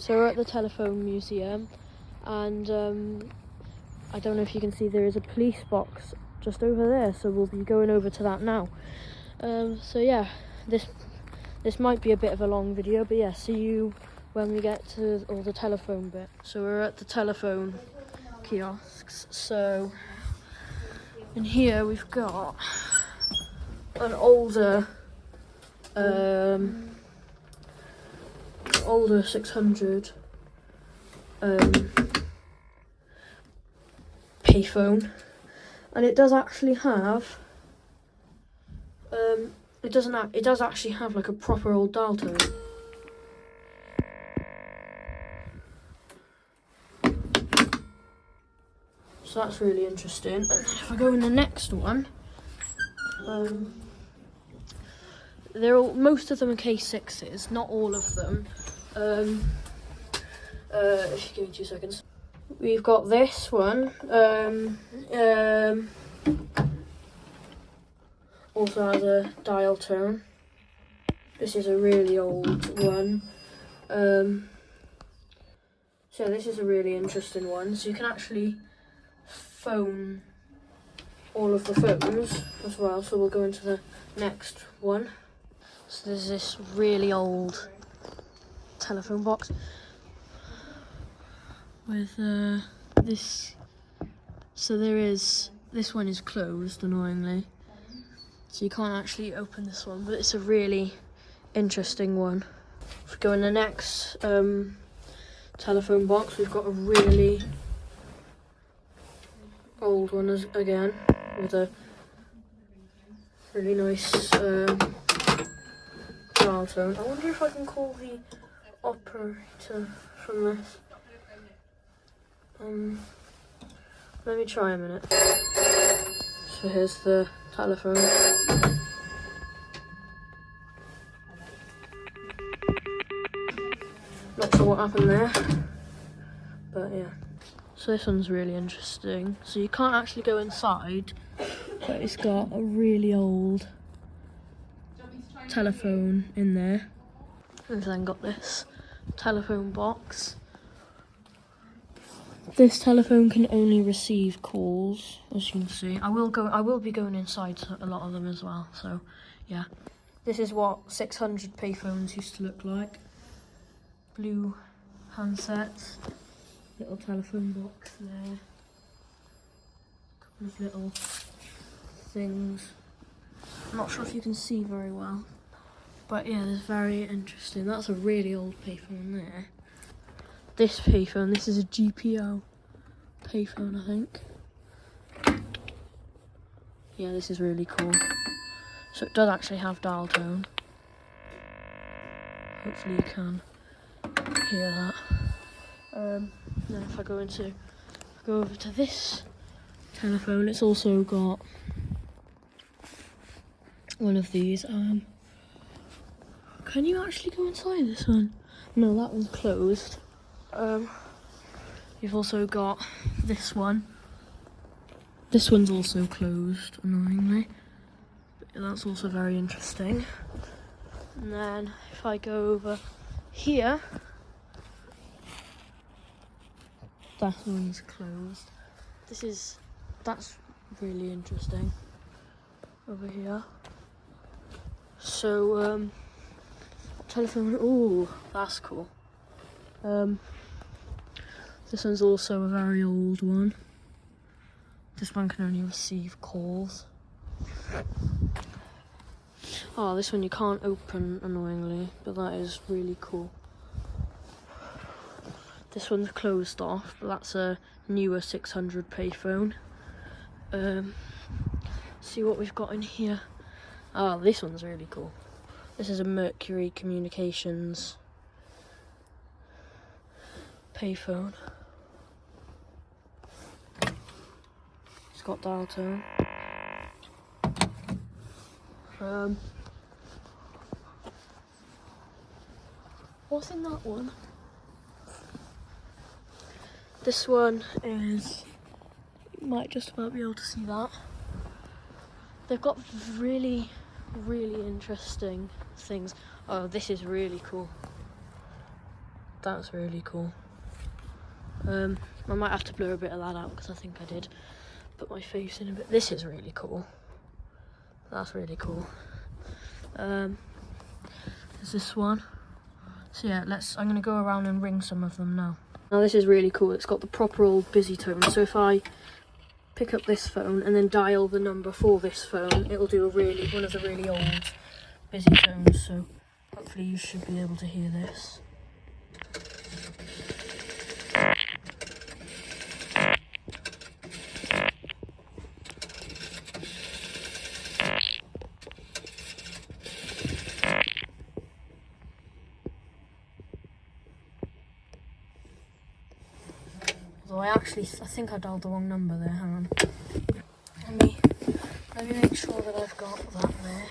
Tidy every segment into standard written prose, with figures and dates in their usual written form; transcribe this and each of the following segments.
So we're at the telephone museum, and I don't know if you can see, there is a police box just over there, so we'll be going over to that now. So yeah, this might be a bit of a long video, but yeah, see you when we get to all the telephone bit. So we're at the telephone kiosks. So in here we've got an older 600 payphone, and it does actually have it does actually have like a proper old dial tone. So that's really interesting. And then if I go in the next one, most of them are K6s, not all of them. If you give me 2 seconds. We've got this one. Also has a dial tone. This is a really old one. So this is a really interesting one. So you can actually phone all of the phones as well. So we'll go into the next one. So there's this really old telephone box with this. So this one is closed, annoyingly. So you can't actually open this one, but it's a really interesting one. If we go in the next telephone box, we've got a really old one again, with a really nice dial tone. I wonder if I can call the operator from this. Let me try a minute. So here's the telephone. Not sure what happened there, but yeah. So this one's really interesting. So you can't actually go inside, but it's got a really old telephone in there. We've then got this telephone box. This telephone can only receive calls, as you can see. I will be going inside to a lot of them as well, so yeah. This is what 600 payphones used to look like. Blue handsets, little telephone box there, couple of little things. I'm not sure if you can see very well, but yeah, it's very interesting. That's a really old payphone there. This payphone, this is a GPO payphone, I think. Yeah, this is really cool. So it does actually have dial tone. Hopefully you can hear that. Then if I go over to this telephone, it's also got one of these. Can you actually go inside this one? No, that one's closed. You've also got this one. This one's also closed, annoyingly. But that's also very interesting. And then if I go over here, that one's closed. That's really interesting over here. So telephone, ooh, that's cool. This one's also a very old one. This one can only receive calls. Oh, this one you can't open, annoyingly, but that is really cool. This one's closed off, but that's a newer 600 payphone. See what we've got in here. Oh, this one's really cool. This is a Mercury Communications payphone. It's got dial tone. What's in that one? This one is, you might just about be able to see that. They've got really, really interesting things. Oh, this is really cool. That's really cool. I might have to blur a bit of that out because I think I did put my face in a bit. This is really cool. That's really cool. There's this one. So yeah, I'm gonna go around and ring some of them now. Now this is really cool. It's got the proper old busy tone. So if I pick up this phone and then dial the number for this phone, it'll do one of the really old busy tones. So hopefully you should be able to hear this. Although I think I dialed the wrong number there. Hang on. Let me make sure that I've got that there.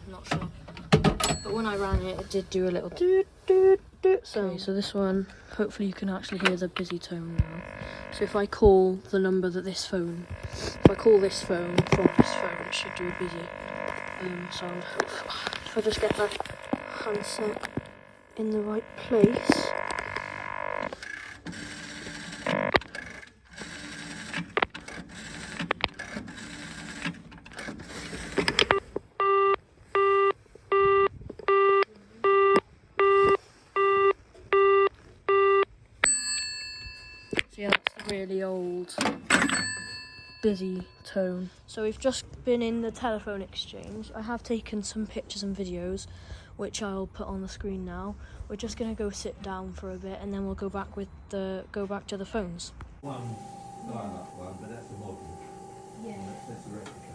Not sure. But when I ran it, it did do a little doot doot doot. So this one, hopefully you can actually hear the busy tone now. So if I call the number that if I call this phone from this phone, it should do a busy sound. If I just get the handset in the right place. Yeah, that's the really old, busy tone. So we've just been in the telephone exchange. I have taken some pictures and videos, which I'll put on the screen now. We're just gonna go sit down for a bit, and then we'll go back to the phones. One dial-up one, but that's a model. Yeah. That's a replica.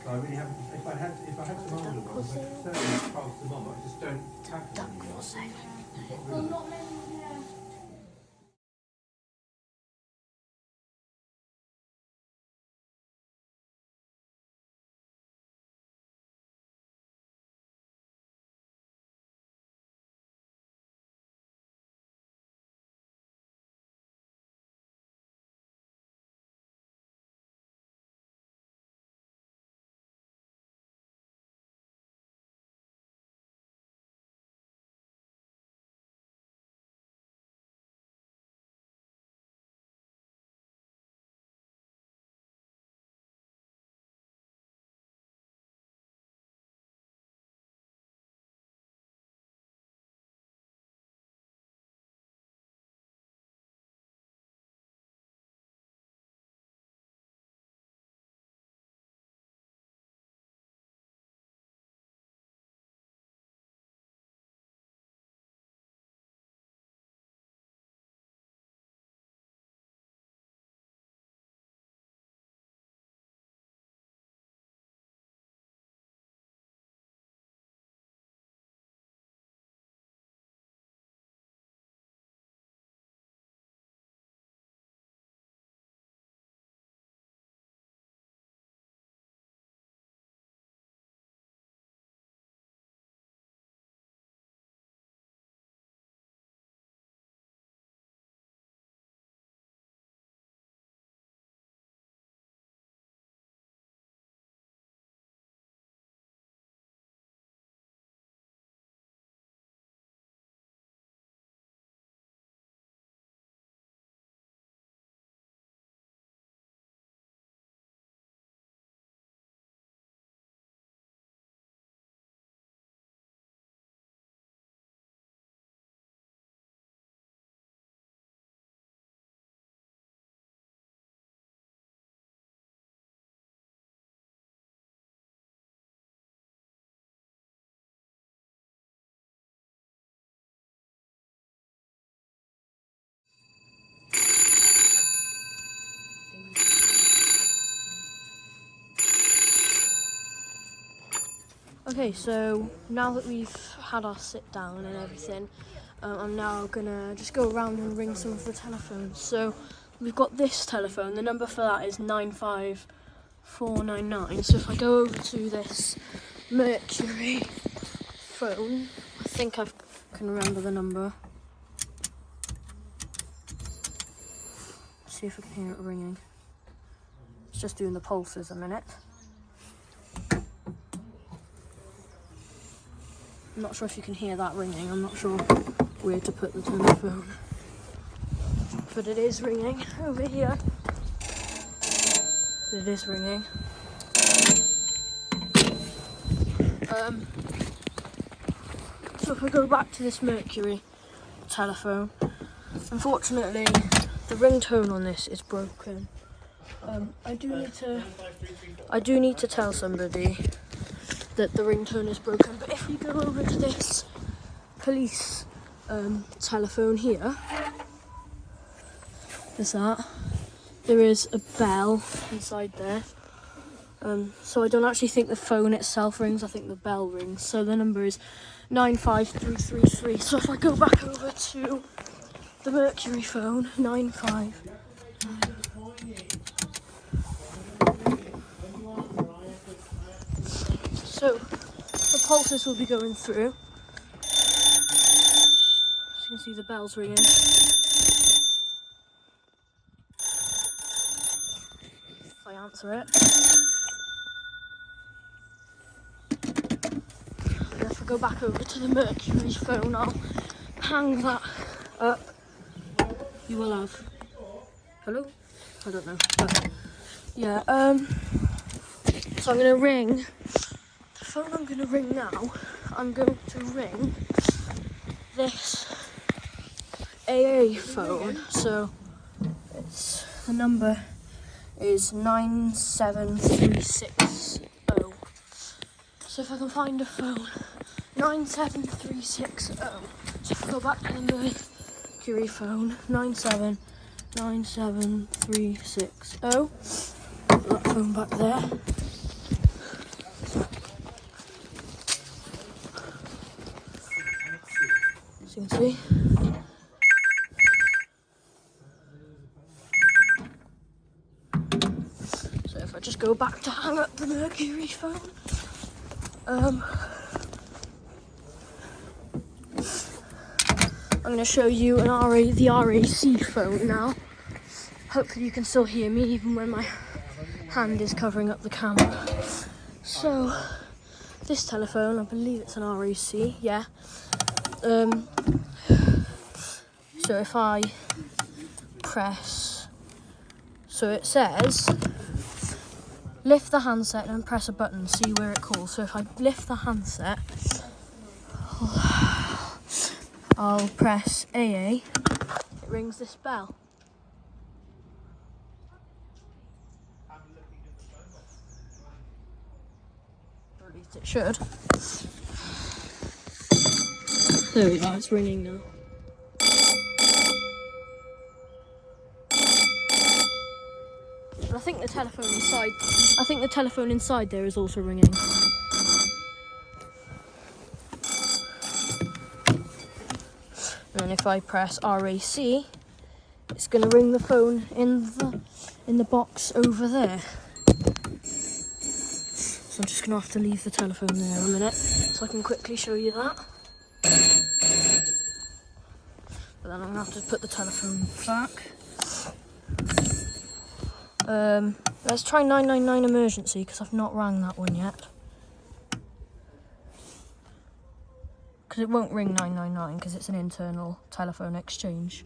So I really haven't. If I had some older ones, I could certainly pass them on. I just don't tap them anymore. Well, not many. Yeah. Okay, so now that we've had our sit down and everything, I'm now gonna just go around and ring some of the telephones. So we've got this telephone. The number for that is 499. So if I go over to this Mercury phone, I think I can remember the number. See if I can hear it ringing. It's just doing the pulses a minute. I'm not sure if you can hear that ringing. I'm not sure where to put the telephone. But it is ringing over here. It is ringing. So if I go back to this Mercury telephone, unfortunately the ringtone on this is broken. I do need to tell somebody that the ringtone is broken, but if we go over to this police telephone here, there's that. There is a bell inside there. So I don't actually think the phone itself rings, I think the bell rings. So the number is 95333. So if I go back over to the Mercury phone, 95. So the pulses will be going through. As you can see, the bell's ringing. If I answer it. And if I go back over to the Mercury phone, I'll hang that up. You will have. Hello? I don't know. But yeah, so I'm gonna ring. The phone I'm gonna ring now, I'm going to ring this AA phone. So it's the number is 97360. So if I can find a phone, 97360. So if I go back to the Mercury phone, 9797360. Put that phone back there. As you can see. So if I just go back to hang up the Mercury phone, I'm going to show you the RAC phone now. Hopefully you can still hear me even when my hand is covering up the camera. So this telephone, I believe it's an RAC, yeah. So if I press, so it says lift the handset and press a button, see where it calls. So if I lift the handset, I'll press AA, it rings this bell. Or at least it should. There we are, it's ringing now. I think the telephone inside there is also ringing. And then if I press RAC, it's going to ring the phone in the box over there. So I'm just going to have to leave the telephone there a minute so I can quickly show you that. But then I'm going to have to put the telephone back. Let's try 999 emergency because I've not rang that one yet. Because it won't ring 999 because it's an internal telephone exchange.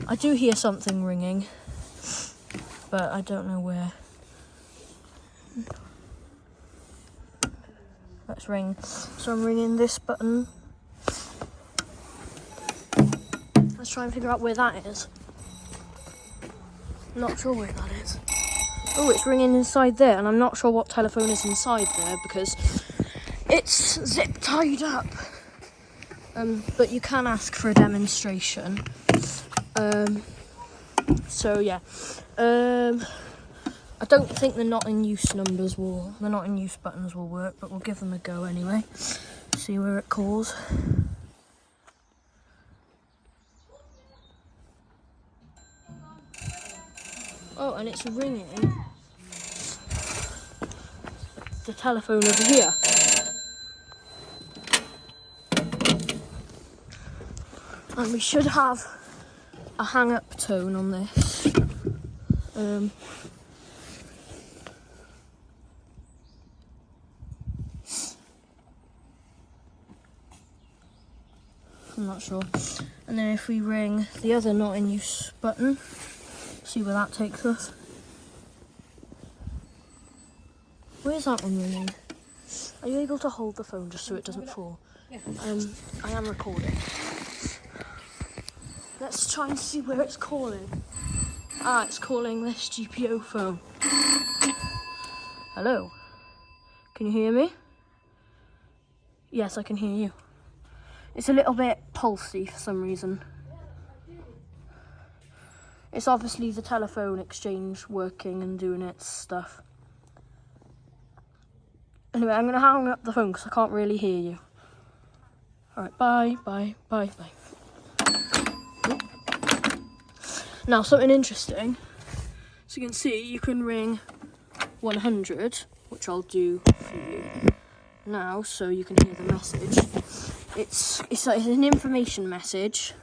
I do hear something ringing, but I don't know where. Let's ring. So I'm ringing this button. Let's try and figure out where that is. Not sure where that is. Oh, it's ringing inside there, and I'm not sure what telephone is inside there because it's zip tied up. But you can ask for a demonstration. So yeah. I don't think the not in use buttons will work, but we'll give them a go anyway. See where it calls. Oh, and it's ringing the telephone over here. And we should have a hang-up tone on this. I'm not sure. And then if we ring the other not in use button, see where that takes us. Where's that one ringing? Are you able to hold the phone just so it doesn't fall? Yeah. I am recording. Let's try and see where it's calling. Ah, it's calling this GPO phone. Hello? Can you hear me? Yes, I can hear you. It's a little bit pulsy for some reason. It's obviously the telephone exchange working and doing its stuff. Anyway, I'm going to hang up the phone because I can't really hear you. Alright, bye, bye, bye, bye. Now, something interesting. So you can see, you can ring 100, which I'll do for you now so you can hear the message. It's an information message,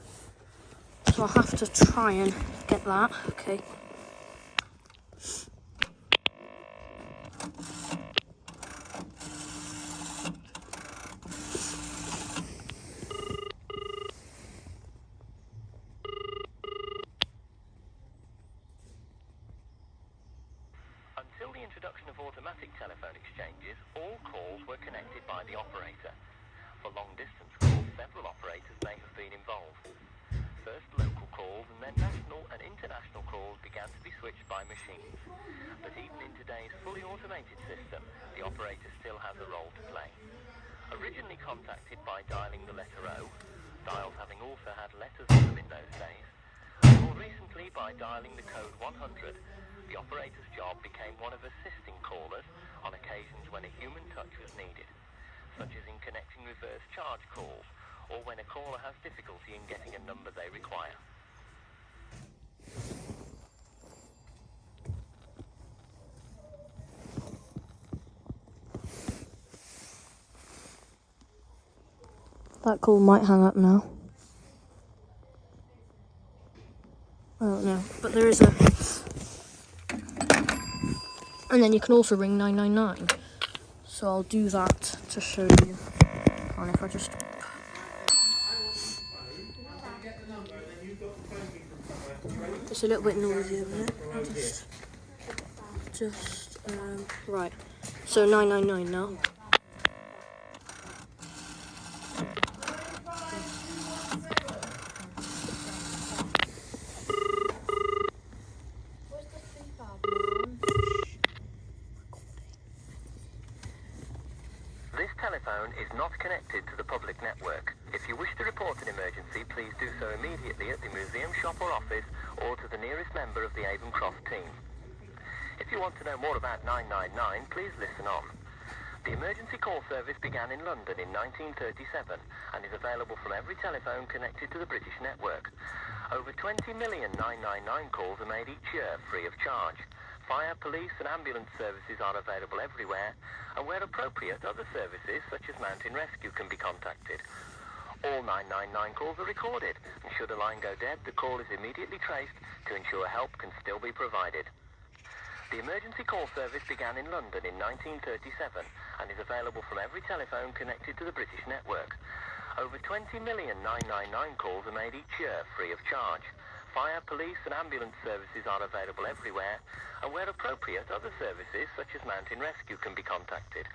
so I'll have to try and get that. Okay. Until the introduction of automatic telephone exchanges, all calls were connected by the operator. For long-distance calls, several operators may have been involved. First local calls and then national and international calls began to be switched by machines. But even in today's fully automated system, the operator still has a role to play. Originally contacted by dialing the letter O, dials having also had letters in them in those days, more recently by dialing the code 100, the operator's job became one of assisting callers on occasions when a human touch was needed, such as in connecting reverse charge calls, or when a caller has difficulty in getting a number they require. That call might hang up now. I don't know, but there is a... And then you can also ring 999. So I'll do that to show you. And if I just... It's a little bit noisy, isn't it? Right. So 999 now. This telephone is not connected to the public network. If you wish to report an emergency, please do so immediately at the museum shop or office or to the nearest member of the Avoncroft team. If you want to know more about 999, please listen on. The emergency call service began in London in 1937 and is available from every telephone connected to the British network. Over 20 million 999 calls are made each year free of charge. Fire, police and ambulance services are available everywhere, and where appropriate, other services such as mountain rescue can be contacted. All 999 calls are recorded, and should a line go dead, the call is immediately traced to ensure help can still be provided. The emergency call service began in London in 1937 and is available from every telephone connected to the British network. Over 20 million 999 calls are made each year free of charge. Fire, police and ambulance services are available everywhere, and where appropriate, other services such as mountain rescue can be contacted.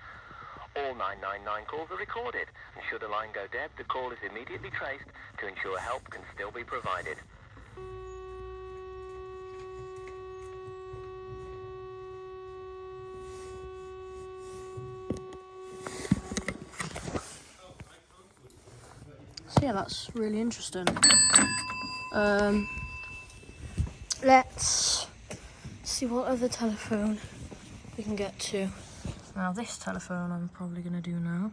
All 999 calls are recorded, and should a line go dead, the call is immediately traced to ensure help can still be provided. So yeah, that's really interesting. Let's see what other telephone we can get to. Now this telephone I'm probably going to do now.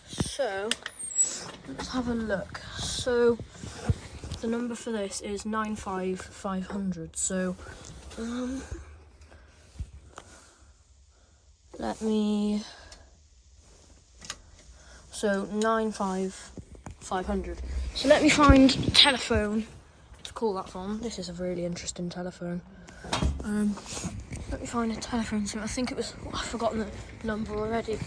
So, let's have a look. So, the number for this is 95500. So, Let me. So 95500. So let me find a telephone to call that from. This is a really interesting telephone. Let me find a telephone. So I think it was. I've forgotten the number already.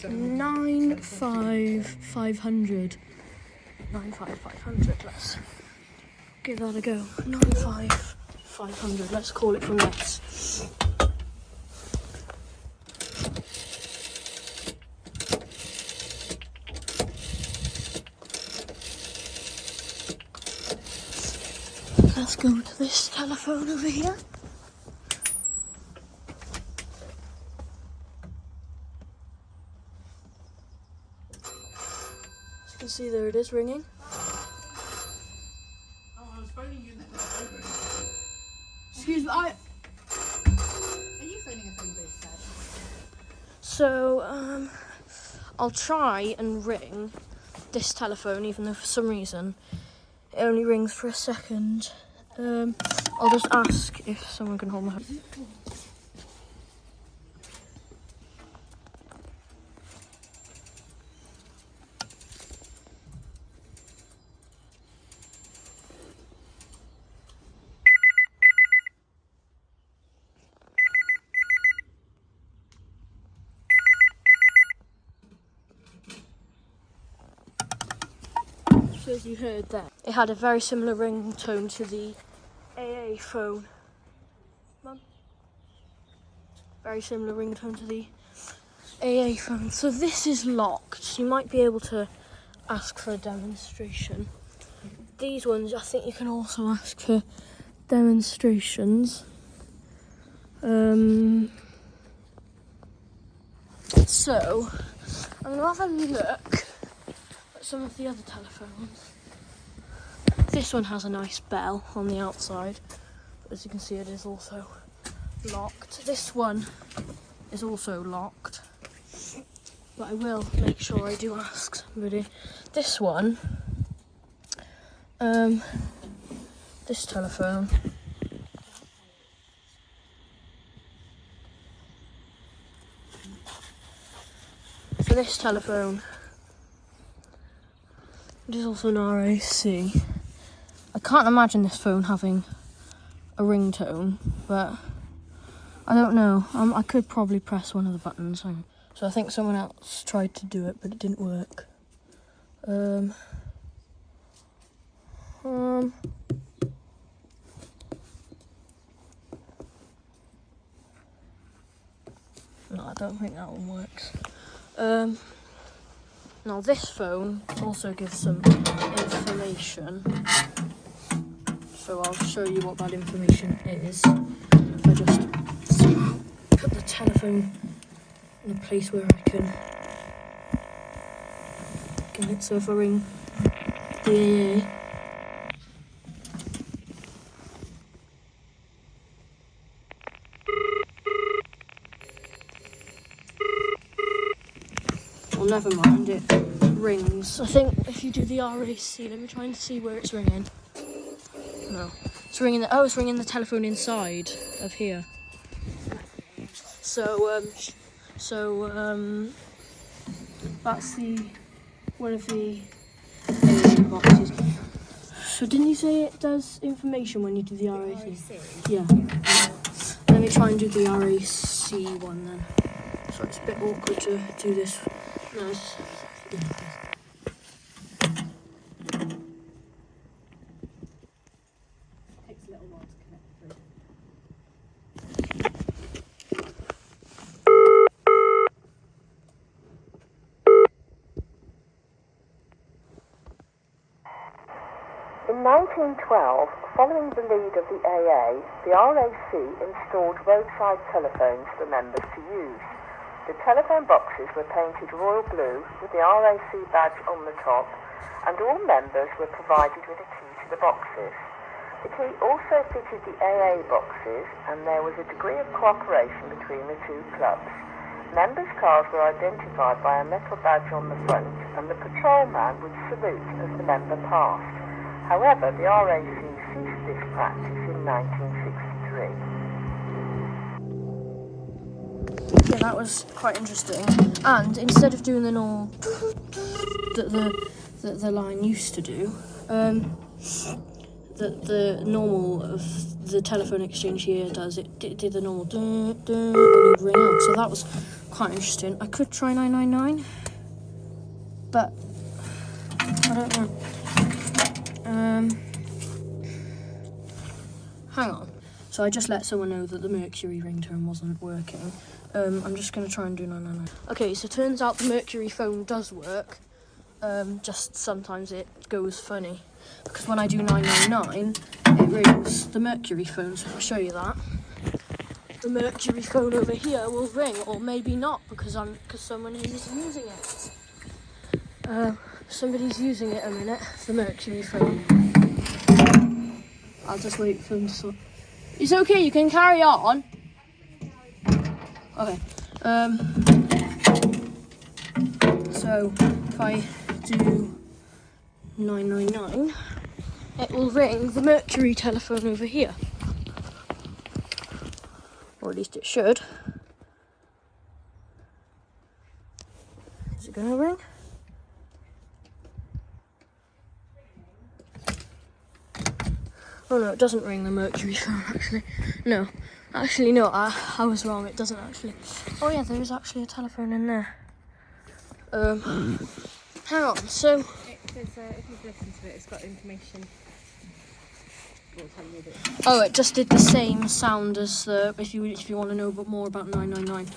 95500. 95500. Let's give that a go. 95500. Let's call it from this. Let's go to this telephone over here. As you can see, there it is ringing. Oh, I was phoning you in the phone. Excuse me, Are you phoning a phone booth, Dad? So, I'll try and ring this telephone, even though for some reason it only rings for a second. I'll just ask if someone can hold my phone. So as you heard there, it had a very similar ringtone to the AA phone. Mum? Very similar ringtone to the AA phone. So this is locked. So you might be able to ask for a demonstration. These ones, I think you can also ask for demonstrations. So I'm gonna have a look at some of the other telephones. This one has a nice bell on the outside, but as you can see, it is also locked. This one is also locked, but I will make sure I do ask somebody. This one, this telephone, so this telephone, it is also an RAC. I can't imagine this phone having a ringtone, but I don't know. I could probably press one of the buttons. So I think someone else tried to do it, but it didn't work. No, I don't think that one works. Now this phone also gives some information. So I'll show you what that information is. If I just somehow put the telephone in a place where I can get it. So if I ring the AA, well, never mind, it rings. I think if you do the RAC, let me try and see where it's ringing. No, it's ringing. It's ringing the telephone inside of here. So that's one of the boxes. So didn't you say it does information when you do the RAC? Yeah. Let me try and do the RAC one then. So it's a bit awkward to do this. No, it's, yeah. Takes a little while to connect through. In 1912, following the lead of the AA, the RAC installed roadside telephones for members to use. The telephone boxes were painted royal blue with the RAC badge on the top, and all members were provided with a key to the boxes. The key also fitted the AA boxes, and there was a degree of cooperation between the two clubs. Members' cars were identified by a metal badge on the front, and the patrolman would salute as the member passed. However, the RAC ceased this practice in 1963. that was quite interesting. And instead of doing the normal that the line used to do, the normal of the telephone exchange here does, it did the normal dun, dun, and it'd ring out. So that was quite interesting. I could try 999, but I don't know. Hang on. So I just let someone know that the Mercury ringtone wasn't working. I'm just going to try and do 999. Okay, so turns out the Mercury phone does work. Just sometimes it goes funny. Because when I do 999, it rings the Mercury phone. So I'll show you that. The Mercury phone over here will ring, or maybe not, because someone is using it. Somebody's using it a minute, the Mercury phone. I'll just wait for them to sort. It's okay, you can carry on. Okay. So if I do 999, it will ring the Mercury telephone over here. Or at least it should. Is it gonna ring? Oh no, it doesn't ring the Mercury phone, actually. No. Actually, no, I was wrong. It doesn't actually. Oh yeah, there is actually a telephone in there. Hang on, so... If you've listened to it, it's got information. Oh, it just did the same sound as the... If you want to know more about 999.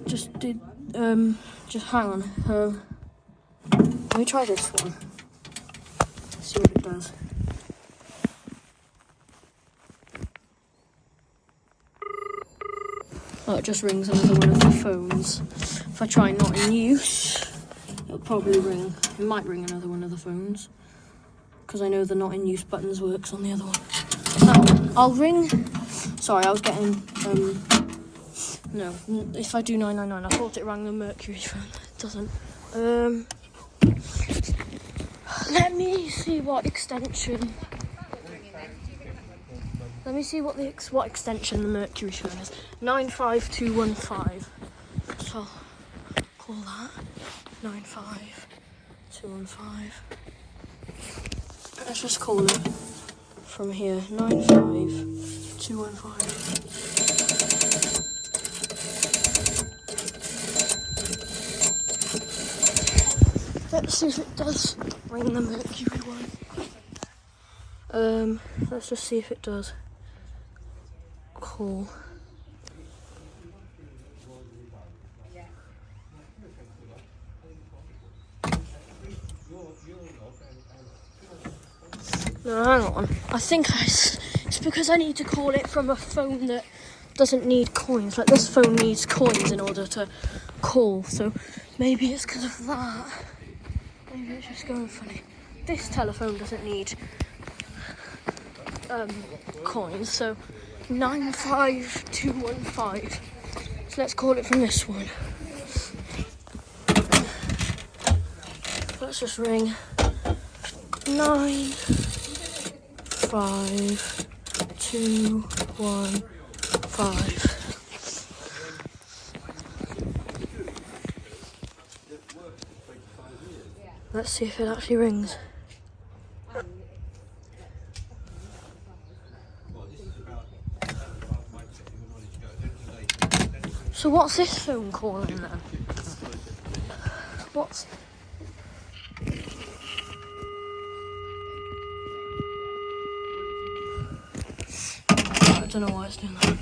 Just did... Just hang on. Let me try this one. See what it does. Oh, it just rings another one of the phones. If I try not in use, it'll probably ring. It might ring another one of the phones. Because I know the not in use buttons works on the other one. I'll ring... Sorry, I was getting... No, if I do 999, I thought it rang the Mercury phone. It doesn't. Let me see what extension... Let me see what extension the Mercury phone is. 95215. So I'll call that 95215. Let's just call it from here. 95215. Let's see if it does ring the Mercury one. Let's just see if it does. Cool. No, hang on. I think it's because I need to call it from a phone that doesn't need coins. Like this phone needs coins in order to call. So maybe it's because of that. Maybe it's just going funny. This telephone doesn't need coins. So 95215. So let's call it from this one. Let's just ring 95215. Let's see if it actually rings. So what's this phone calling then? What's... I don't know why it's doing that.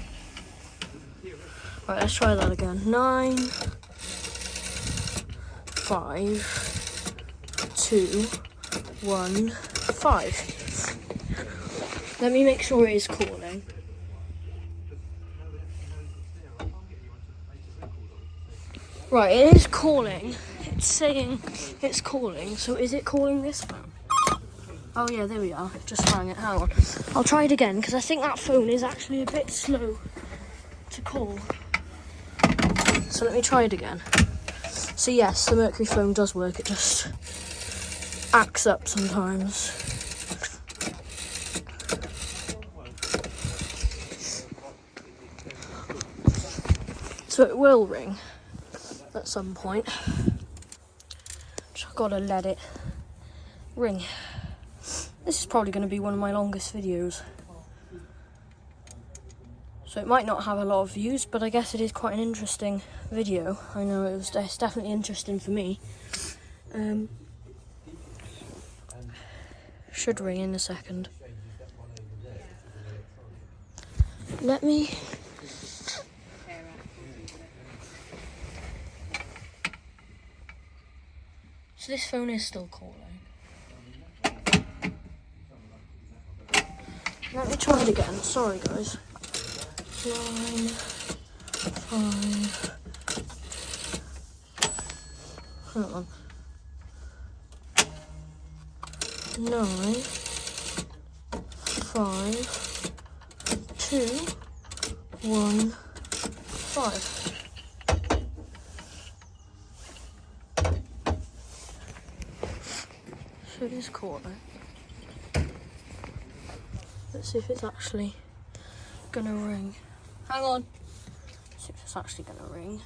Right, let's try that again. 95215. Let me make sure it is calling. Right, it is calling. It's saying it's calling. So is it calling this phone? Oh yeah, there we are. Just rang it. Hang on. I'll try it again because I think that phone is actually a bit slow to call. So let me try it again. So yes, the Mercury phone does work. It just acts up sometimes. So it will ring at some point. Just gotta let it ring. This is probably going to be one of my longest videos. So it might not have a lot of views, but I guess it is quite an interesting video. I know it's definitely interesting for me. Should ring in a second. Let me... So this phone is still calling. Let me try it again. Sorry, guys. 9, 5. Hang on. 9, 5, 2, 1, 5. So it is calling. Let's see if it's actually gonna ring. Hang on. Let's see if it's actually gonna ring.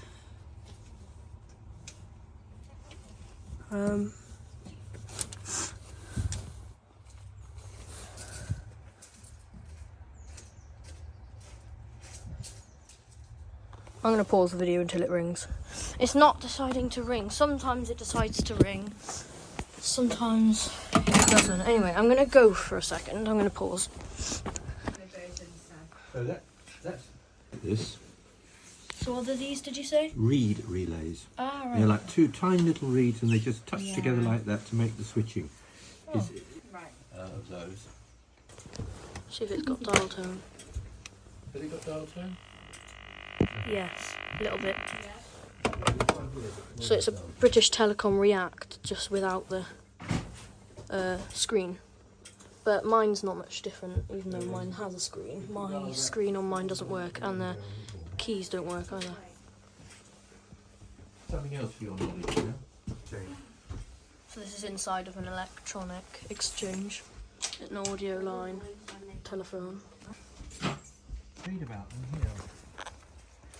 I'm gonna pause the video until it rings. It's not deciding to ring. Sometimes it decides to ring. Sometimes it doesn't. Anyway, I'm gonna go for a second. I'm gonna pause. So that's this. So what are these, did you say? Reed relays. Ah, right. They're like two tiny little reeds and they just touch Yeah. together like that to make the switching. Oh. Right. Of those. See if it's got dial tone. Has it got dial tone? Yes, a little bit. So it's a British Telecom React, just without the screen. But mine's not much different, even though mine has a screen. My screen on mine doesn't work, and the keys don't work either. Something else for your knowledge, you know? Jane. So this is inside of an electronic exchange. An audio line, telephone. Read about them here.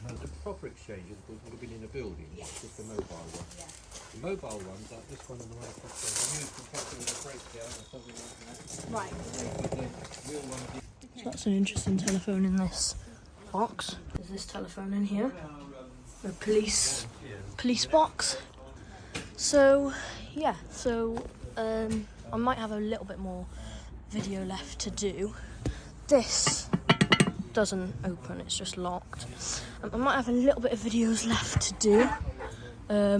No, the proper exchanges would have been in a building, not just the mobile one. Yeah. The mobile ones, like this one on the right, the used for cutting a breakdown or something like that. Right. But the real one. So that's an interesting telephone in this box. There's this telephone in here. The police box. So yeah, I might have a little bit more video left to do. This doesn't open, it's just locked. I might have a little bit of videos left to do. I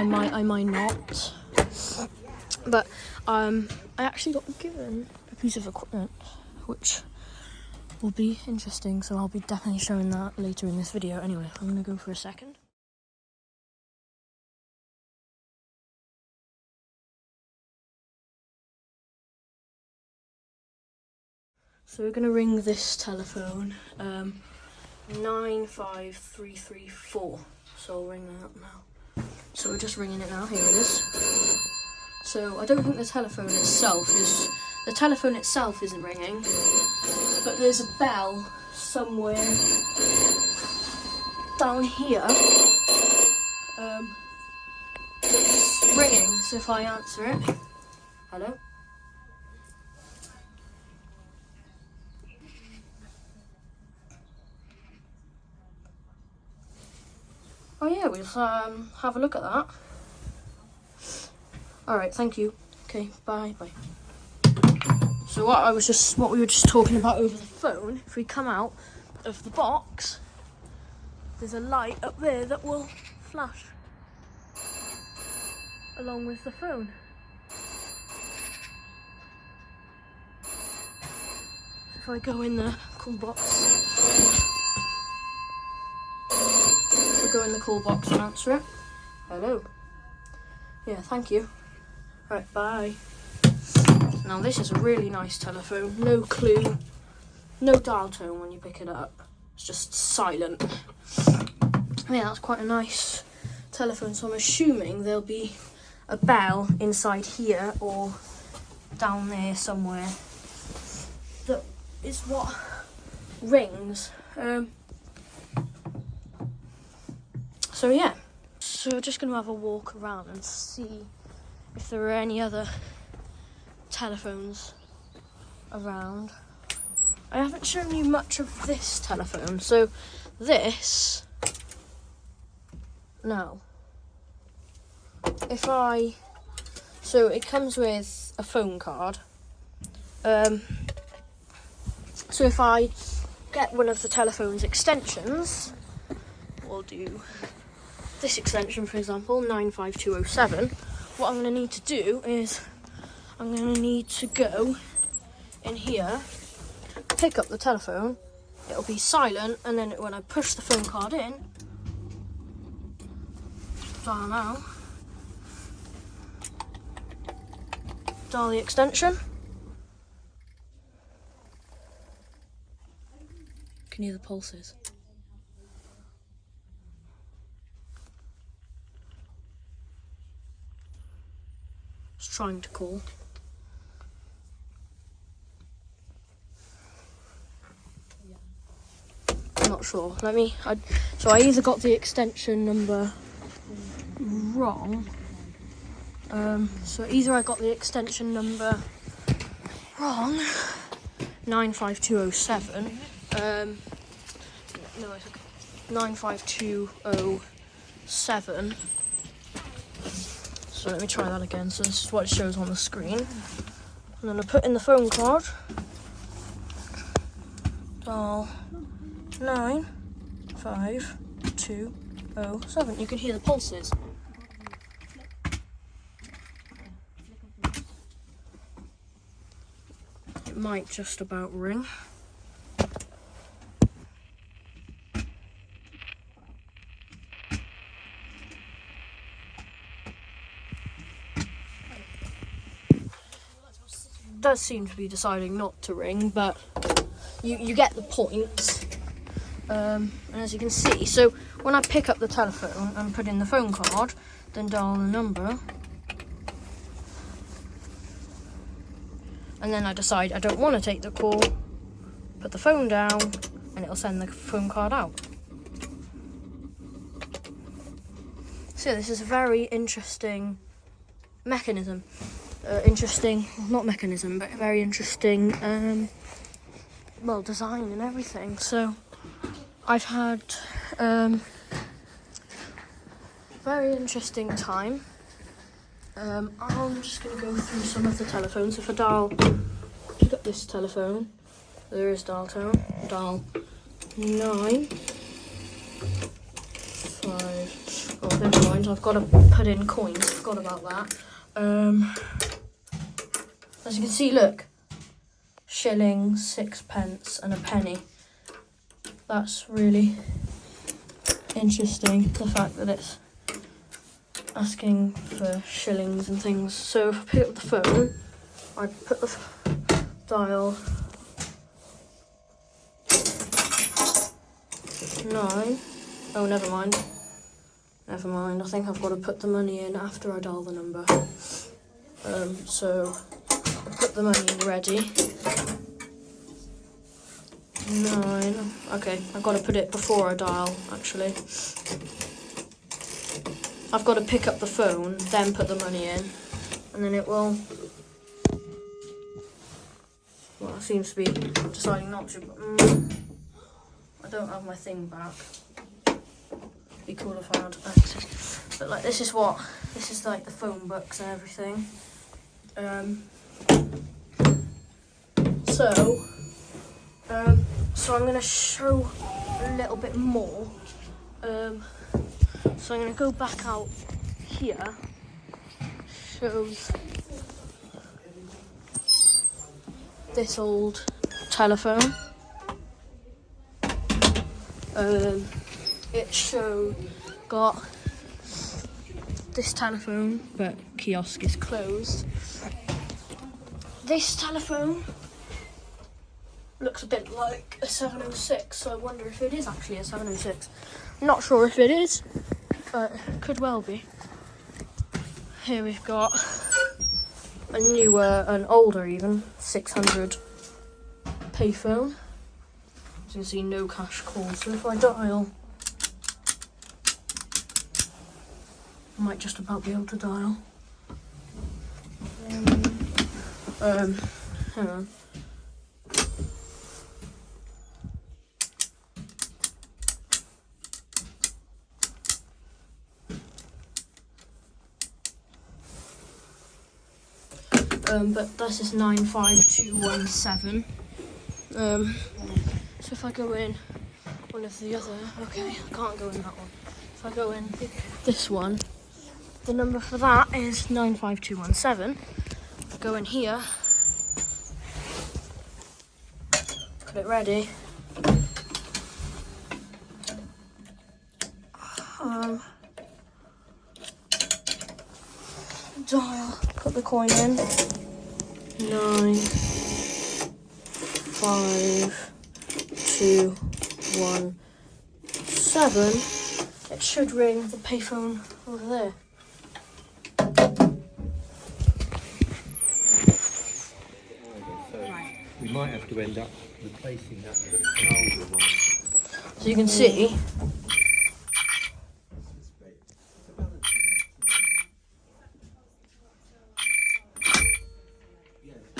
might not. But I actually got given a piece of equipment which will be interesting, so I'll be definitely showing that later in this video. Anyway, I'm gonna go for a second. So we're gonna ring this telephone, 95334. So I'll ring that up now. So we're just ringing it now. Here it is. So I don't think the telephone itself isn't ringing, but there's a bell somewhere down here that's ringing. So if I answer it, hello. Oh yeah, we'll have a look at that. Alright, thank you. Okay, bye. So what we were just talking about over the phone, if we come out of the box, there's a light up there that will flash along with the phone. If I go in the call box, go in the call box and answer it. Hello. Yeah, thank you. Right, bye. Now this is a really nice telephone. No clue, no dial tone when you pick it up. It's just silent. Yeah, that's quite a nice telephone. So I'm assuming there'll be a bell inside here or down there somewhere that is what rings. So yeah, so we're just going to have a walk around and see if there are any other telephones around. I haven't shown you much of this telephone. So this, now, so it comes with a phone card. So if I get one of the telephone's extensions, we'll do this extension, for example, 95207. What I'm going to need to do is I'm going to need to go in here, pick up the telephone, it'll be silent, and then when I push the phone card in, dial now, dial the extension. Can you hear the pulses? It's trying to call. I'm not sure. So I either got the extension number wrong. So either I got the extension number wrong, 95207. No, it's okay. 95207. So let me try that again. So this is what it shows on the screen. And then I put in the phone card. Dial 95207. You can hear the pulses. It might just about ring. Does seem to be deciding not to ring, but you get the point. And as you can see, so when I pick up the telephone and put in the phone card, then dial the number, and then I decide I don't want to take the call, put the phone down, and it'll send the phone card out. So this is a very interesting mechanism. Not mechanism, but very interesting, design and everything. So I've had very interesting time. I'm just going to go through some of the telephones. If I pick up this telephone, there is dial tone, dial 9, 5, oh never mind, I've got to put in coins, forgot about that. As you can see, look, shilling, 6p and a penny. That's really interesting, the fact that it's asking for shillings and things. So if I pick up the phone, I put the dial 9. Oh, never mind. I think I've got to put the money in after I dial the number. So I put the money in ready. 9. Okay, I've got to put it before I dial, actually. I've got to pick up the phone, then put the money in, and then it will... Well, it seems to be deciding not to, but I don't have my thing back. It'd be cool if I had access. But like, this is like the phone books and everything. So I'm going to show a little bit more. So I'm going to go back out here. Shows this old telephone. Got this telephone, but kiosk is closed. This telephone looks a bit like a 706, so I wonder if it is actually a 706. I'm not sure if it is, but it could well be. Here we've got a newer, an older even, 600 payphone. As you can see, no cash calls. So if I dial I might just about be able to dial. Hang on. But this is 95217. So if I go in one of the other, okay, I can't go in that one. If I go in this one, the number for that is 95217. Go in here, put it ready. Dial, put the coin in. 9, 5, 2, 1, 7. It should ring the payphone over there. We might have to end up replacing that with an older one. So you can see.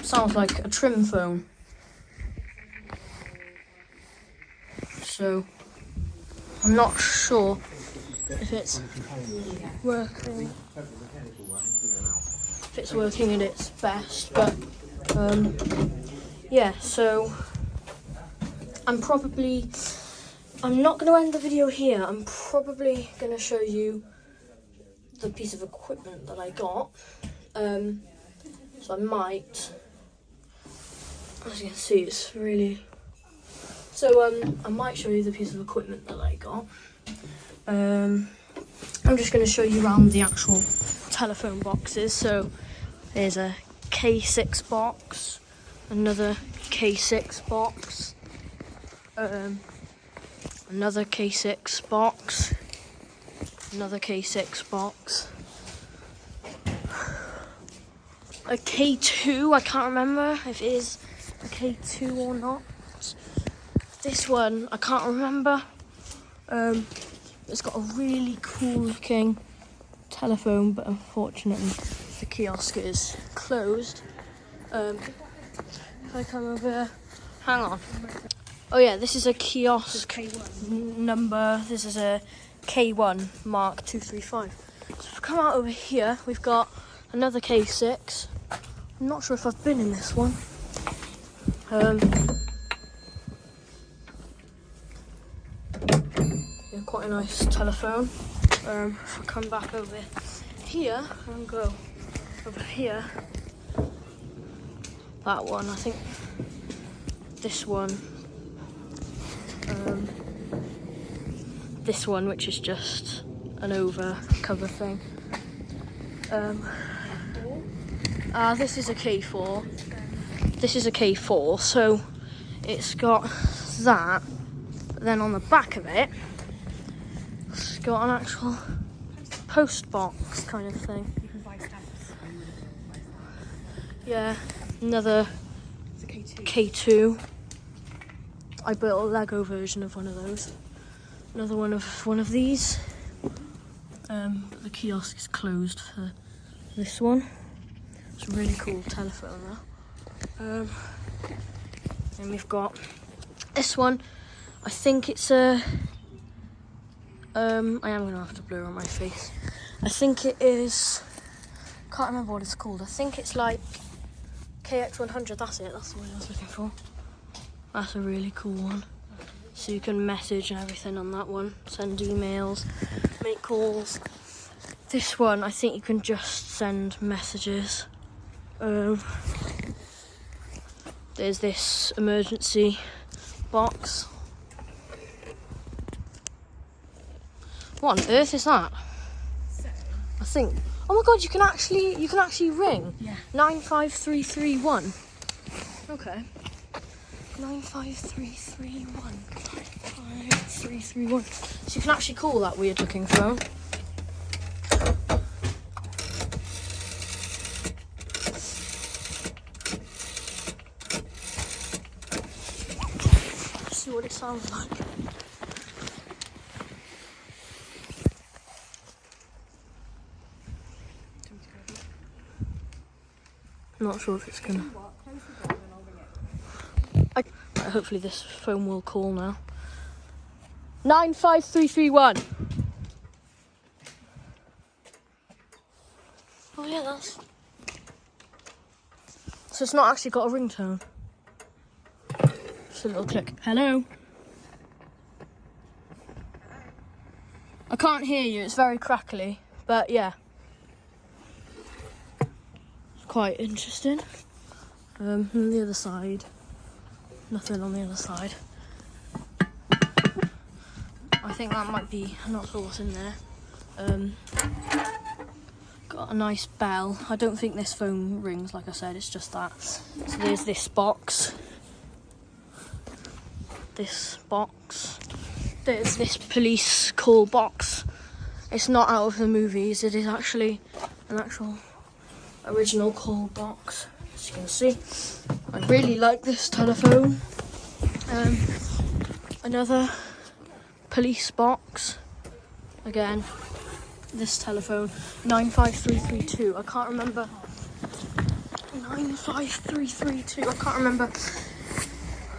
Sounds like a trim phone. So I'm not sure if it's working. If it's working at its best, but yeah. So I'm not going to end the video here. I'm probably going to show you the piece of equipment that I got. So I might. As you can see, it's really... So, I might show you the piece of equipment that I got. I'm just going to show you around the actual telephone boxes. So, there's a K6 box, another K6 box, another K6 box, another K6 box, a K2, I can't remember if it is a K2 or not. This one, I can't remember. It's got a really cool looking telephone, but unfortunately the kiosk is closed. If I come over, hang on. Oh yeah, this is a kiosk number. This is a K1 Mark 235. So if I come out over here, we've got another K6. I'm not sure if I've been in this one. Yeah, quite a nice telephone. If I come back over here and go over here, that one, I think this one, this one, which is just an over cover thing. This is a K4. This is a K4, so it's got that, but then on the back of it, it's got an actual post box kind of thing. You can buy stamps. Yeah, another It's a K2. K2. I built a Lego version of one of those. Another one of these. But the kiosk is closed for this one. It's a really cool telephone though. And we've got this one. I think it's a. I am gonna have to blur on my face. I think it is. Can't remember what it's called. I think it's like KX100. That's it. That's the one I was looking for. That's a really cool one. So you can message and everything on that one. Send emails, make calls. This one, I think you can just send messages. There's this emergency box. What on earth is that? So, I think. Oh my god, you can actually ring. yeah. 95331. Okay. 95331. 95331. So you can actually call that weird looking phone. Let's see what it sounds like. Not sure if it's gonna. What? Close the door and I'll ring it. Right, hopefully this phone will call now. 95331. Oh yeah, that's. So it's not actually got a ringtone. Just a little click. Hello. I can't hear you. It's very crackly, but yeah, it's quite interesting. On the other side, nothing on the other side. I think that might be. I'm not sure what's in there. Got a nice bell. I don't think this phone rings, like I said, it's just that. So there's this box. This box. There's this police call box. It's not out of the movies, it is actually an actual original call box, as you can see. I really like this telephone. Another police box. Again, this telephone, 95332. I can't remember. 95332. I can't remember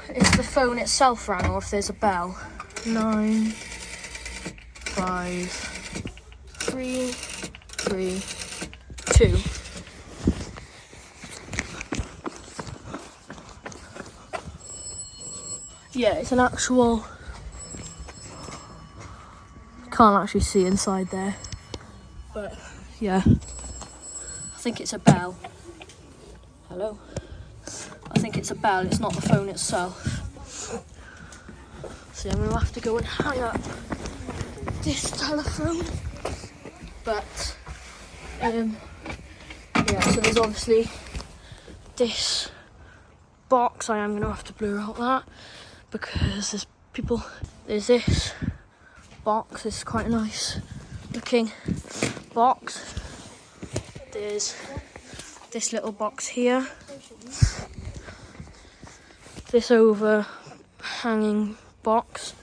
if the phone itself rang or if there's a bell. 95332. Yeah, it's an actual. Can't actually see inside there. But yeah, I think it's a bell. Hello? I think it's a bell, it's not the phone itself. So I'm going to have to go and hang up this telephone. But, yeah, so there's obviously this box. I am going to have to blur out that because there's people. There's this box, it's quite a nice looking box. There's this little box here, this overhanging box,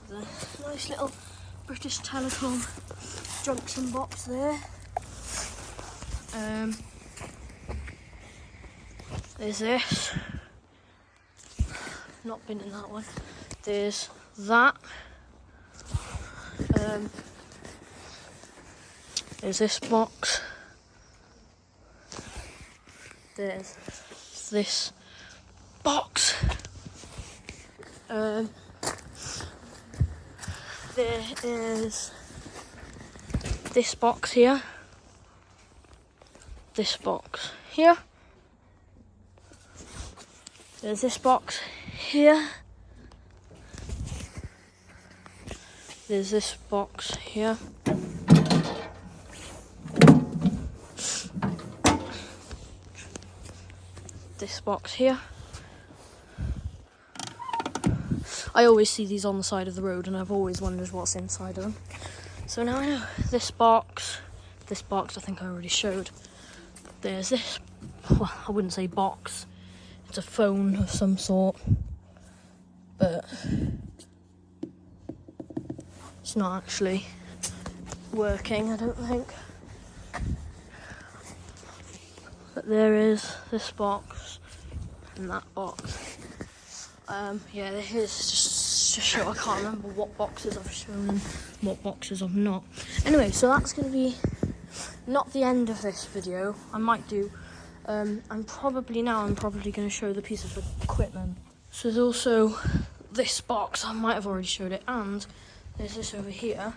the nice little British Telecom junction box there. There's this, not been in that one. There's that. There's this box. There's this box. There is this box here. This box here. There's this box here. There's this box here. This box here. I always see these on the side of the road and I've always wondered what's inside of them. So now I know. This box I think I already showed. There's this, well, I wouldn't say box. It's a phone of some sort. But it's not actually working, I don't think. But there is this box and that box. Yeah, here's just to show. I can't remember what boxes I've shown and what boxes I've not. Anyway, so that's going to be not the end of this video. I might do. I'm probably going to show the piece of equipment. So there's also this box. I might have already showed it, and there's this over here.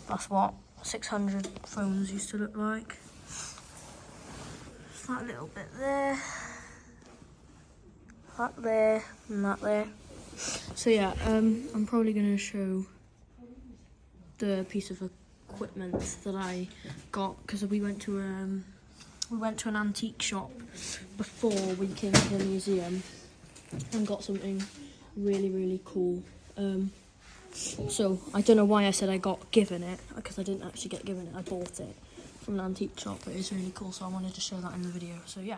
That's what 600 phones used to look like. That little bit there, that there, and that there. So yeah, I'm probably going to show the piece of equipment that I got because we went to an antique shop before we came to the museum and got something really, really cool. So I don't know why I said I got given it, because I didn't actually get given it. I bought it from an antique shop, but it's really cool, so I wanted to show that in the video. So yeah.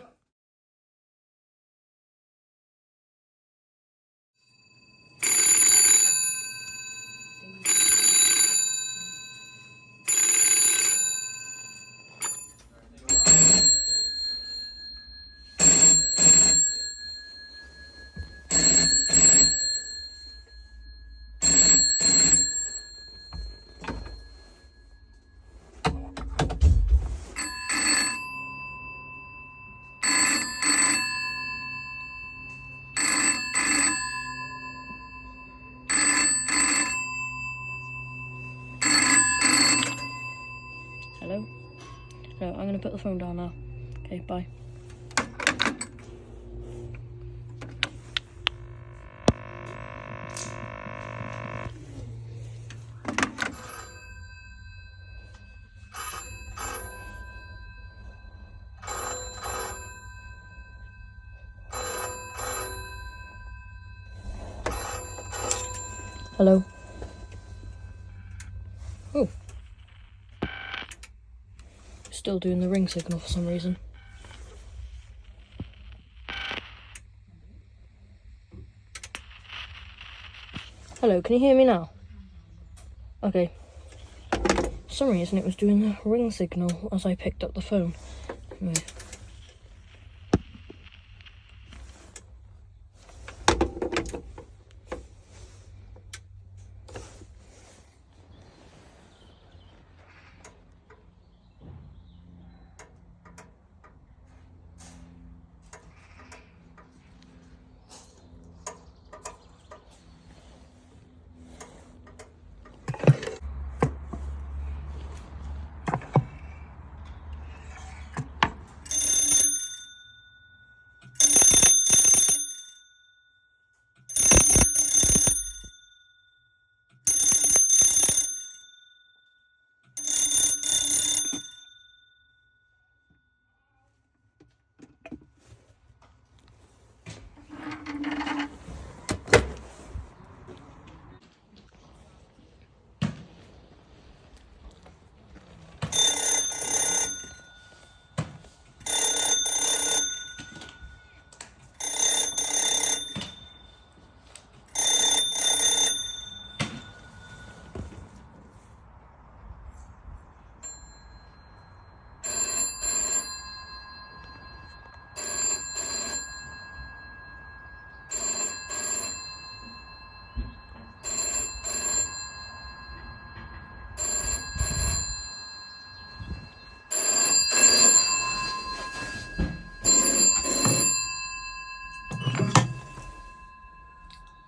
No, I'm going to put the phone down now. Okay, bye. Hello. Oh. Still doing the ring signal for some reason. Hello, can you hear me now? Okay. For some reason it was doing the ring signal as I picked up the phone. Anyway.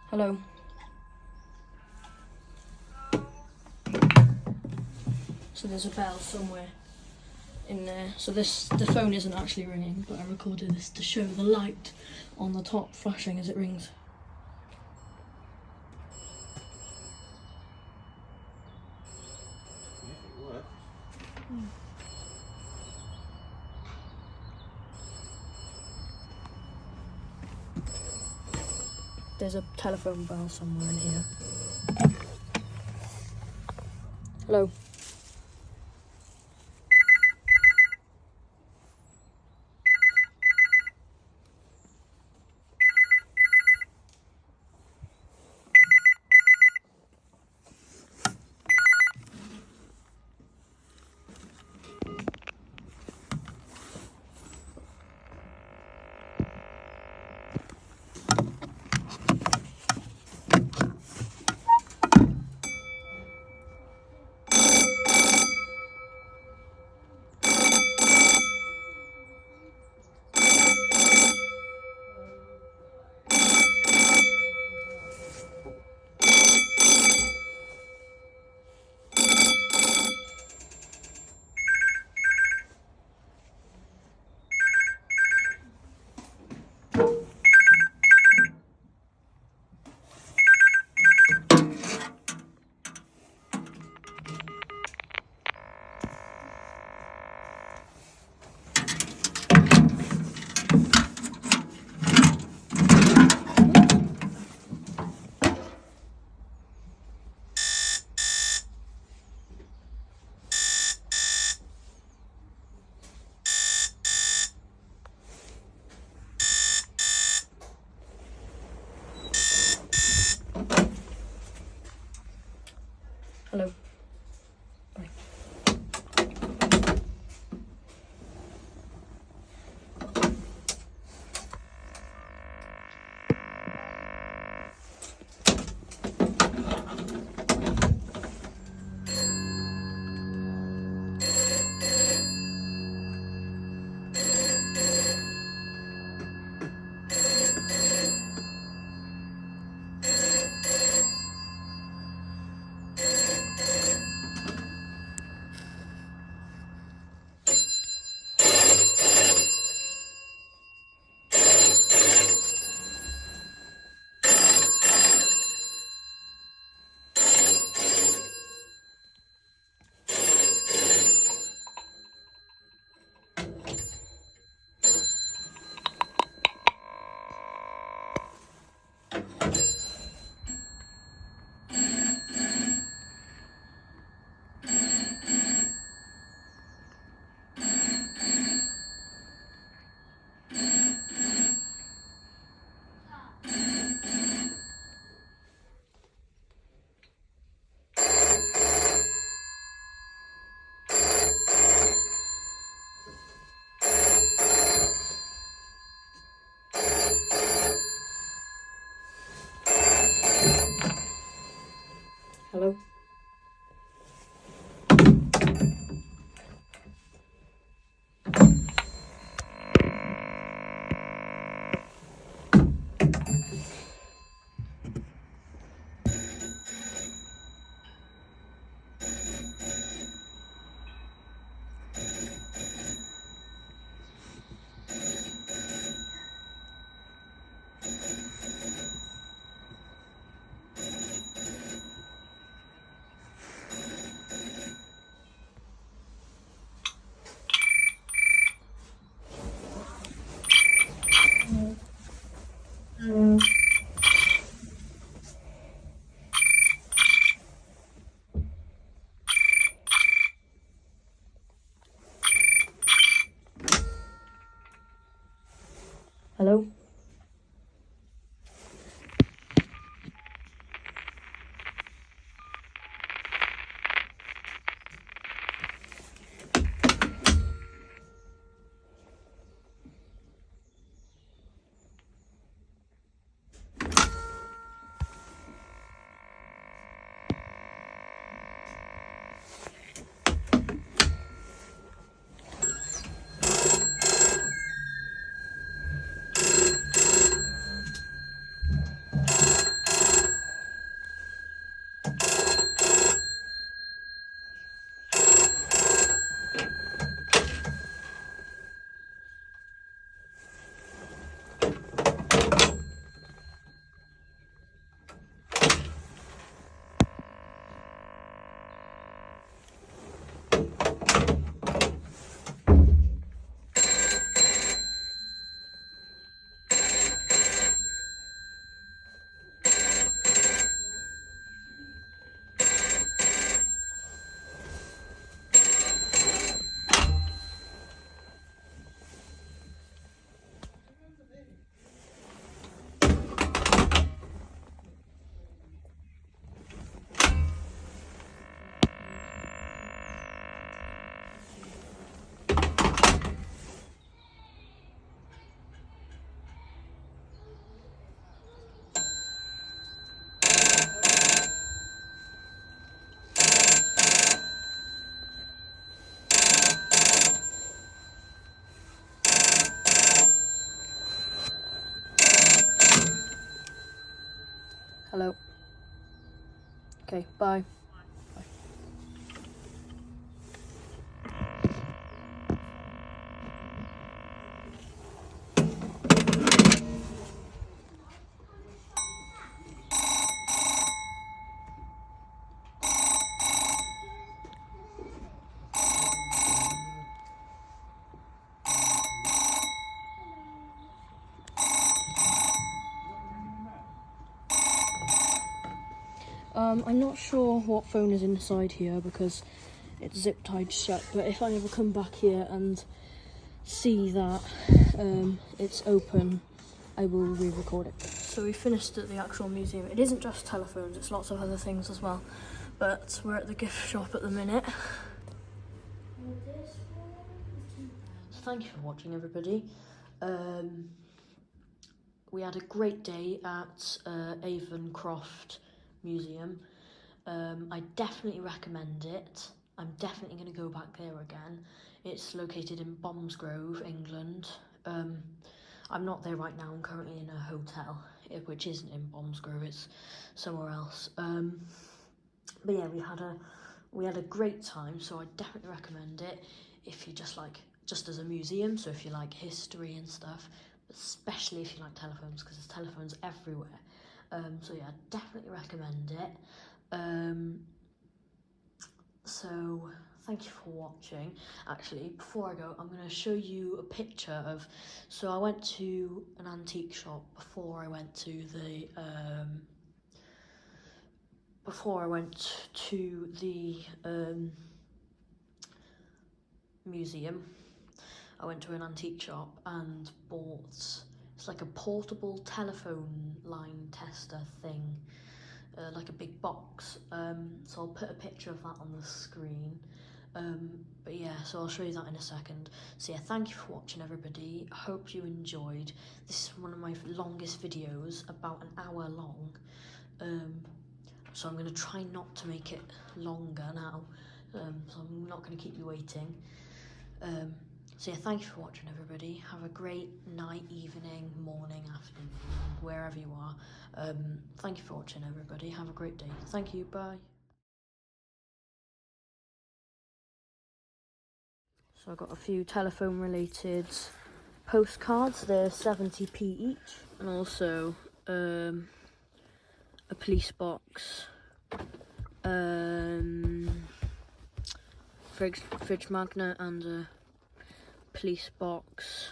Hello. So there's a bell somewhere in there. So the phone isn't actually ringing, but I recorded this to show the light on the top flashing as it rings. Yeah, it works. There's a telephone bell somewhere in here. Hello. Hello. Bye. Hello? Hello? Hello? Okay, bye. I'm not sure what phone is inside here because it's zip tied shut, but if I ever come back here and see that it's open, I will re-record it. So we finished at the actual museum. It isn't just telephones, it's lots of other things as well, but we're at the gift shop at the minute. So thank you for watching, everybody. We had a great day at Avoncroft Museum. I definitely recommend it. I'm definitely going to go back there again. It's located in Bromsgrove, England. I'm not there right now, I'm currently in a hotel, which isn't in Bromsgrove, it's somewhere else. But yeah, we had a great time, so I definitely recommend it if you just as a museum, so if you like history and stuff, but especially if you like telephones, because there's telephones everywhere. So yeah, I definitely recommend it. So thank you for watching. Actually, before I go, I'm going to show you a picture of, so I went to an antique shop before I went to the museum. I went to an antique shop and bought, it's like a portable telephone line tester thing, like a big box. So I'll put a picture of that on the screen. But yeah, so I'll show you that in a second. So yeah, thank you for watching, everybody. I hope you enjoyed. This is one of my longest videos, about an hour long. so I'm going to try not to make it longer now, so I'm not going to keep you waiting. So yeah, thank you for watching, everybody. Have a great night, evening, morning, afternoon, wherever you are. Thank you for watching, everybody. Have a great day. Thank you. Bye. So I got a few telephone related postcards. They're 70p each, and also a police box, fridge magnet, and a police box,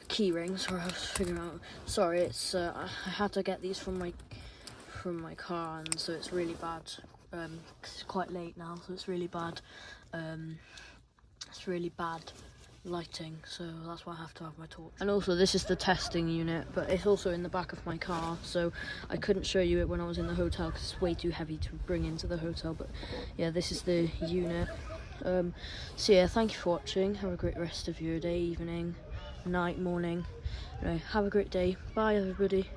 key rings. Or I was figuring out. Sorry, it's I had to get these from my car, and so it's really bad. 'Cause it's quite late now, so it's really bad. It's really bad lighting, so that's why I have to have my torch. And also, this is the testing unit, but it's also in the back of my car, so I couldn't show you it when I was in the hotel because it's way too heavy to bring into the hotel. But yeah, this is the unit. So yeah, thank you for watching. Have a great rest of your day, evening, night, morning. Anyway, have a great day. Bye, everybody.